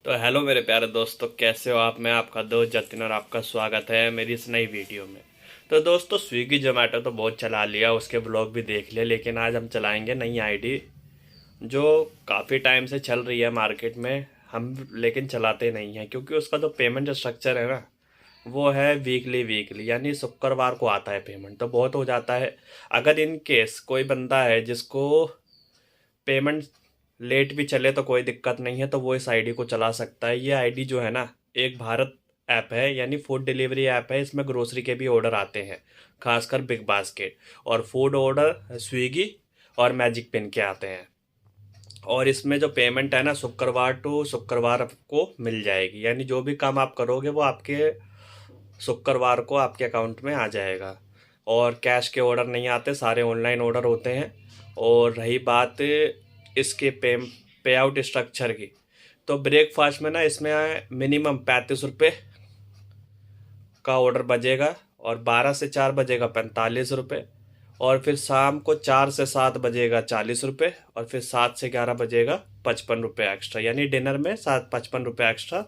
तो हेलो मेरे प्यारे दोस्तों, कैसे हो आप। मैं आपका दोस्त जतिन और आपका स्वागत है मेरी इस नई वीडियो में। तो दोस्तों, स्विगी जोमेटो तो बहुत चला लिया, उसके ब्लॉग भी देख लिया, लेकिन आज हम चलाएंगे नई आईडी जो काफ़ी टाइम से चल रही है मार्केट में। हम लेकिन चलाते नहीं हैं क्योंकि उसका जो पेमेंट स्ट्रक्चर है ना, वो है वीकली वीकली, यानी शुक्रवार को आता है पेमेंट। तो बहुत हो जाता है। अगर इन केस कोई बंदा है जिसको पेमेंट लेट भी चले तो कोई दिक्कत नहीं है, तो वो इस आईडी को चला सकता है। ये आईडी जो है ना, एक भारत ऐप है, यानी फूड डिलीवरी ऐप है। इसमें ग्रोसरी के भी ऑर्डर आते हैं, खासकर बिग बास्केट, और फूड ऑर्डर स्विगी और मैजिक पिन के आते हैं। और इसमें जो पेमेंट है ना, शुक्रवार टू शुक्रवार आपको मिल जाएगी, यानी जो भी काम आप करोगे वो आपके शुक्रवार को आपके अकाउंट में आ जाएगा। और कैश के ऑर्डर नहीं आते, सारे ऑनलाइन ऑर्डर होते हैं। और रही बात इसके पे आउट स्ट्रक्चर की, तो ब्रेकफास्ट में ना इसमें मिनिमम 35 रुपये का ऑर्डर बजेगा, और 12 से 4 बजेगा 45 रुपये, और फिर शाम को 4 से 7 बजेगा 40 रुपये, और फिर 7 से 11 बजेगा 55 रुपये एक्स्ट्रा। यानी डिनर में 55 रुपये एक्स्ट्रा।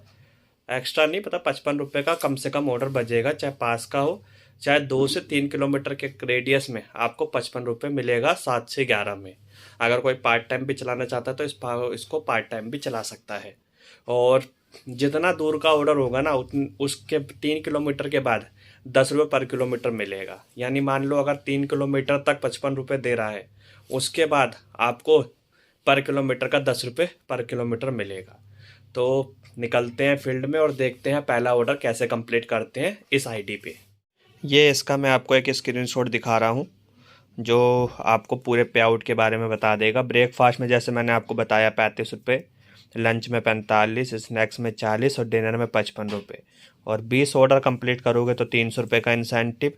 एक्स्ट्रा नहीं पता, 55 रुपये का कम से कम ऑर्डर बजेगा, चाहे पास का हो चाहे 2 से 3 किलोमीटर के रेडियस में, आपको 55 रुपये मिलेगा 7 से 11 में। अगर कोई पार्ट टाइम भी चलाना चाहता है तो इसको पार्ट टाइम भी चला सकता है। और जितना दूर का ऑर्डर होगा ना, उसके 3 किलोमीटर के बाद 10 रुपये पर किलोमीटर मिलेगा। यानी मान लो अगर 3 किलोमीटर तक 55 रुपये दे रहा है, उसके बाद आपको पर किलोमीटर का 10 रुपये पर किलोमीटर मिलेगा। तो निकलते हैं फील्ड में और देखते हैं पहला ऑर्डर कैसे कंप्लीट करते हैं इस आईडी पे। ये इसका मैं आपको एक स्क्रीनशॉट दिखा रहा हूँ जो आपको पूरे पे आउट के बारे में बता देगा। ब्रेकफास्ट में जैसे मैंने आपको बताया 35 रुपये, लंच में 45, स्नैक्स में 40 और डिनर में 55 रुपये। और 20 ऑर्डर कंप्लीट करोगे तो 300 रुपये का इंसेंटिव,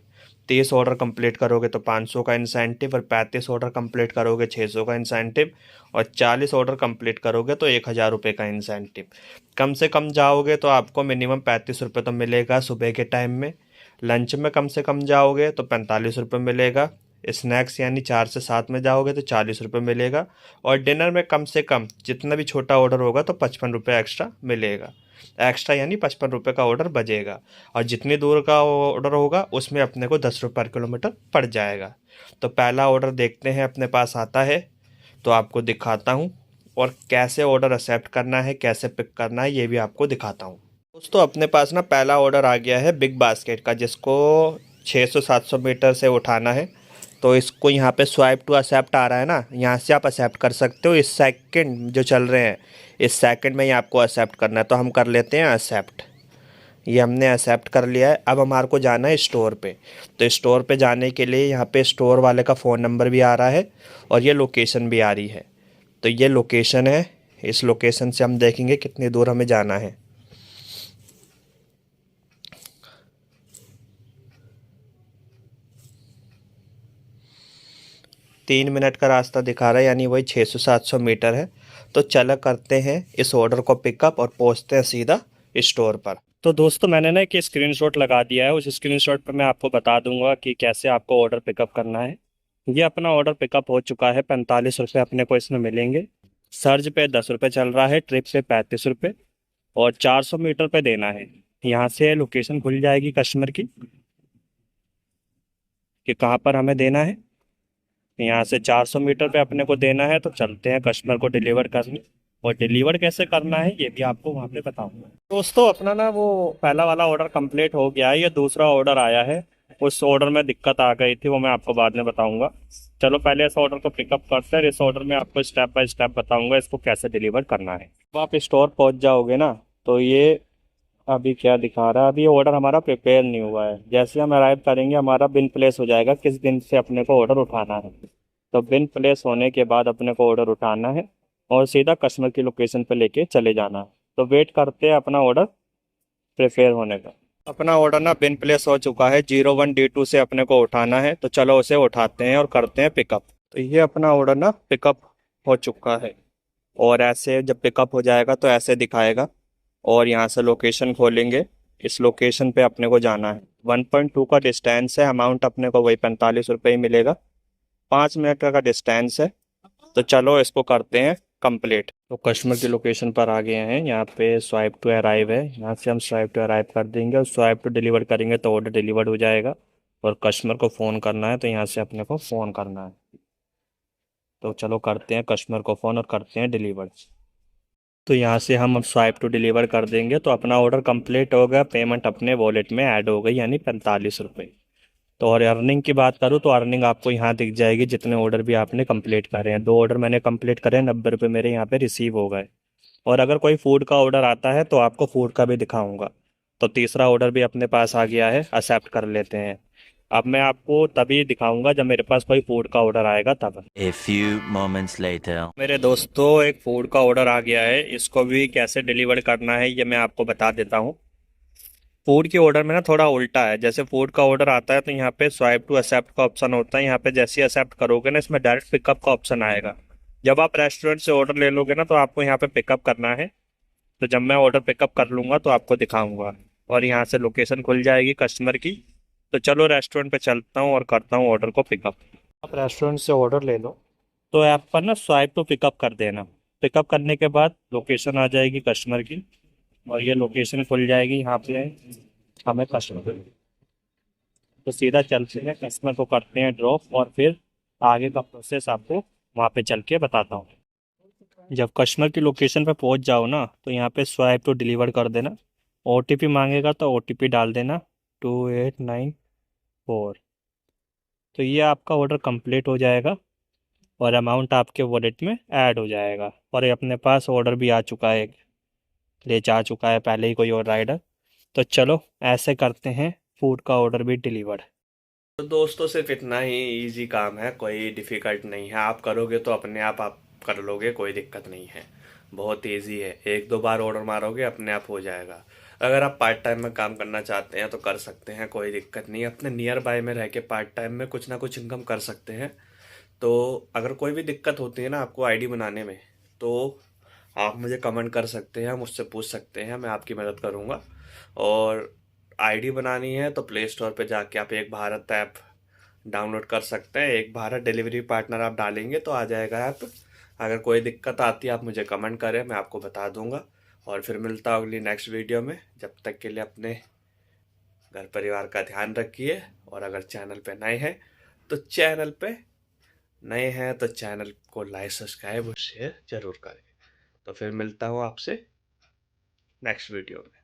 30 ऑर्डर कंप्लीट करोगे तो 500 का इंसेंटिव, और 35 ऑर्डर कंप्लीट करोगे 600 का इंसेंटिव, और 40 ऑर्डर कंप्लीट करोगे तो 1000 रुपये का इंसेंटिव। कम से कम जाओगे तो आपको मिनिमम 35 रुपये तो मिलेगा सुबह के टाइम में। लंच में कम से कम जाओगे तो 45 रुपये मिलेगा। स्नैक्स यानी 4 से 7 में जाओगे तो 40 रुपये मिलेगा। और डिनर में कम से कम जितना भी छोटा ऑर्डर होगा तो 55 रुपये एक्स्ट्रा मिलेगा। एक्स्ट्रा यानी 55 रुपये का ऑर्डर बजेगा। और जितनी दूर का ऑर्डर होगा उसमें अपने को 10 रुपये पर किलोमीटर पड़ जाएगा। तो पहला ऑर्डर देखते हैं अपने पास आता है तो आपको दिखाता हूँ, और कैसे ऑर्डर एक्सेप्ट करना है, कैसे पिक करना है, ये भी आपको दिखाता हूँ। दोस्तों, अपने पास ना पहला ऑर्डर आ गया है बिग बास्केट का, जिसको 600-700 मीटर से उठाना है। तो इसको यहाँ पे स्वाइप टू एक्सेप्ट आ रहा है ना, यहाँ से आप एक्सेप्ट कर सकते हो। इस सेकंड जो चल रहे हैं, इस सेकंड में ही आपको एक्सेप्ट करना है। तो हम कर लेते हैं एक्सेप्ट। ये हमने एक्सेप्ट कर लिया है। अब हमारे को जाना है स्टोर पे। तो स्टोर पे जाने के लिए यहाँ पे स्टोर वाले का फ़ोन नंबर भी आ रहा है और ये लोकेशन भी आ रही है। तो ये लोकेशन है, इस लोकेशन से हम देखेंगे कितनी दूर हमें जाना है। 3 मिनट का रास्ता दिखा रहा है, यानी वही 600-700 मीटर है। तो चला करते हैं इस ऑर्डर को पिकअप और पहुंचते हैं सीधा स्टोर पर। तो दोस्तों, मैंने ना एक स्क्रीनशॉट लगा दिया है। उस स्क्रीनशॉट पर मैं आपको बता दूंगा कि कैसे आपको ऑर्डर पिकअप करना है। ये अपना ऑर्डर पिकअप हो चुका है। 45 रुपये अपने को इसमें मिलेंगे। सर्ज पे 10 रुपये चल रहा है, ट्रिप पे 35 रुपये, और 400 मीटर पे देना है। यहाँ से लोकेशन खुल जाएगी कस्टमर की कि कहाँ पर हमें देना है। यहाँ से 400 मीटर पे अपने को देना है। तो चलते हैं कस्टमर को डिलीवर करने, और डिलीवर कैसे करना है ये भी आपको वहाँ पे बताऊंगा। दोस्तों, अपना ना वो पहला वाला ऑर्डर कंप्लीट हो गया है। ये दूसरा ऑर्डर आया है। उस ऑर्डर में दिक्कत आ गई थी, वो मैं आपको बाद में बताऊंगा। चलो पहले इस ऑर्डर को पिकअप करते हैं। इस ऑर्डर में आपको स्टेप बाय स्टेप बताऊंगा इसको कैसे डिलीवर करना है। तो आप स्टोर पहुँच जाओगे ना, तो ये अभी क्या दिखा रहा है, अभी ऑर्डर हमारा प्रिपेयर नहीं हुआ है। जैसे हम अराइव करेंगे हमारा बिन प्लेस हो जाएगा किस दिन से अपने को ऑर्डर उठाना है। तो बिन प्लेस होने के बाद अपने को ऑर्डर उठाना है और सीधा कस्टमर की लोकेशन पे लेके चले जाना है। तो वेट करते हैं अपना ऑर्डर प्रिपेयर होने का। अपना ऑर्डर ना बिन प्लेस हो चुका है। 01D2 से अपने को उठाना है। तो चलो उसे उठाते हैं और करते हैं पिकअप। तो ये अपना ऑर्डर ना पिकअप हो चुका है, और ऐसे जब पिकअप हो जाएगा तो ऐसे दिखाएगा। और यहाँ से लोकेशन खोलेंगे, इस लोकेशन पे अपने को जाना है। 1.2 का डिस्टेंस है, अमाउंट अपने को वही 45 रुपये ही मिलेगा। 5 मिनट का डिस्टेंस है। तो चलो इसको करते हैं कंप्लीट। तो कस्टमर की लोकेशन पर आ गए हैं, यहाँ पे स्वाइप टू अराइव है, यहाँ से हम स्वाइप टू अराइव कर देंगे और स्वाइप टू डिलीवर करेंगे तो ऑर्डर डिलीवर्ड हो जाएगा। और कस्टमर को फ़ोन करना है तो यहाँ से अपने को फ़ोन करना है। तो चलो करते हैं कस्टमर को फ़ोन और करते हैं डिलीवर। तो यहाँ से हम अब स्वाइप टू डिलीवर कर देंगे तो अपना ऑर्डर कंप्लीट हो गया, पेमेंट अपने वॉलेट में ऐड हो गई, यानी 45 रुपये। तो और अर्निंग की बात करूँ तो अर्निंग आपको यहाँ दिख जाएगी, जितने ऑर्डर भी आपने कंप्लीट करे हैं। 2 ऑर्डर मैंने कंप्लीट करे हैं, 90 रुपये मेरे यहाँ पे रिसीव हो गए। और अगर कोई फूड का ऑर्डर आता है तो आपको फूड का भी दिखाऊंगा। तो तीसरा ऑर्डर भी अपने पास आ गया है, एक्सेप्ट कर लेते हैं। अब मैं आपको तभी दिखाऊंगा जब मेरे पास कोई फूड का ऑर्डर आएगा तब। A few moments later. मेरे दोस्तों, एक फूड का ऑर्डर आ गया है, इसको भी कैसे डिलीवर करना है ये मैं आपको बता देता हूँ। फूड के ऑर्डर में ना थोड़ा उल्टा है। जैसे फूड का ऑर्डर आता है तो यहाँ पे स्वाइप टू एक्सेप्ट का ऑप्शन होता है, यहाँ पे जैसे ही एक्सेप्ट करोगे ना इसमें डायरेक्ट पिकअप का ऑप्शन आएगा। जब आप रेस्टोरेंट से ऑर्डर ले लोगे ना तो आपको यहाँ पे पिकअप करना है। तो जब मैं ऑर्डर पिकअप कर लूँगा तो आपको दिखाऊंगा और यहाँ से लोकेशन खुल जाएगी कस्टमर की। तो चलो रेस्टोरेंट पे चलता हूँ और करता हूँ ऑर्डर को पिकअप। आप रेस्टोरेंट से ऑर्डर ले लो तो ऐप पर ना स्वाइप टू पिकअप कर देना। पिकअप करने के बाद लोकेशन आ जाएगी कस्टमर की और ये लोकेशन खुल जाएगी। यहाँ पे हमें कस्टमर तो सीधा चलते हैं, कस्टमर को करते हैं ड्रॉप और फिर आगे का प्रोसेस आपको वहाँ पे चल के बताता हूँ। जब कस्टमर की लोकेशन पे पहुँच जाओ ना तो यहाँ पे स्वाइप टू डिलीवर कर देना। ओटीपी मांगेगा तो ओटीपी डाल देना 2894। तो ये आपका ऑर्डर कंप्लीट हो जाएगा और अमाउंट आपके वॉलेट में ऐड हो जाएगा। और ये अपने पास ऑर्डर भी आ चुका है, ले जा चुका है पहले ही कोई और राइडर। तो चलो ऐसे करते हैं फूड का ऑर्डर भी डिलीवर। तो दोस्तों सिर्फ इतना ही इजी काम है, कोई डिफ़िकल्ट नहीं है। आप करोगे तो अपने आप कर लोगे, कोई दिक्कत नहीं है। बहुत इजी है, 1-2 बार ऑर्डर मारोगे अपने आप हो जाएगा। अगर आप पार्ट टाइम में काम करना चाहते हैं तो कर सकते हैं, कोई दिक्कत नहीं। अपने नियर बाय में रह के पार्ट टाइम में कुछ ना कुछ इनकम कर सकते हैं। तो अगर कोई भी दिक्कत होती है ना आपको आईडी बनाने में तो आप मुझे कमेंट कर सकते हैं, मुझसे पूछ सकते हैं, मैं आपकी मदद करूँगा। और आईडी बनानी है तो प्ले स्टोर पे जाके आप एक भारत ऐप डाउनलोड कर सकते हैं। एक भारत डिलीवरी पार्टनर आप डालेंगे तो आ जाएगा ऐप। अगर कोई दिक्कत आती है आप मुझे कमेंट करें, मैं आपको बता दूंगा। और फिर मिलता हूँ अगली नेक्स्ट वीडियो में। जब तक के लिए अपने घर परिवार का ध्यान रखिए। और अगर चैनल पे नए हैं तो चैनल को लाइक सब्सक्राइब और शेयर जरूर करें। तो फिर मिलता हूँ आपसे नेक्स्ट वीडियो में।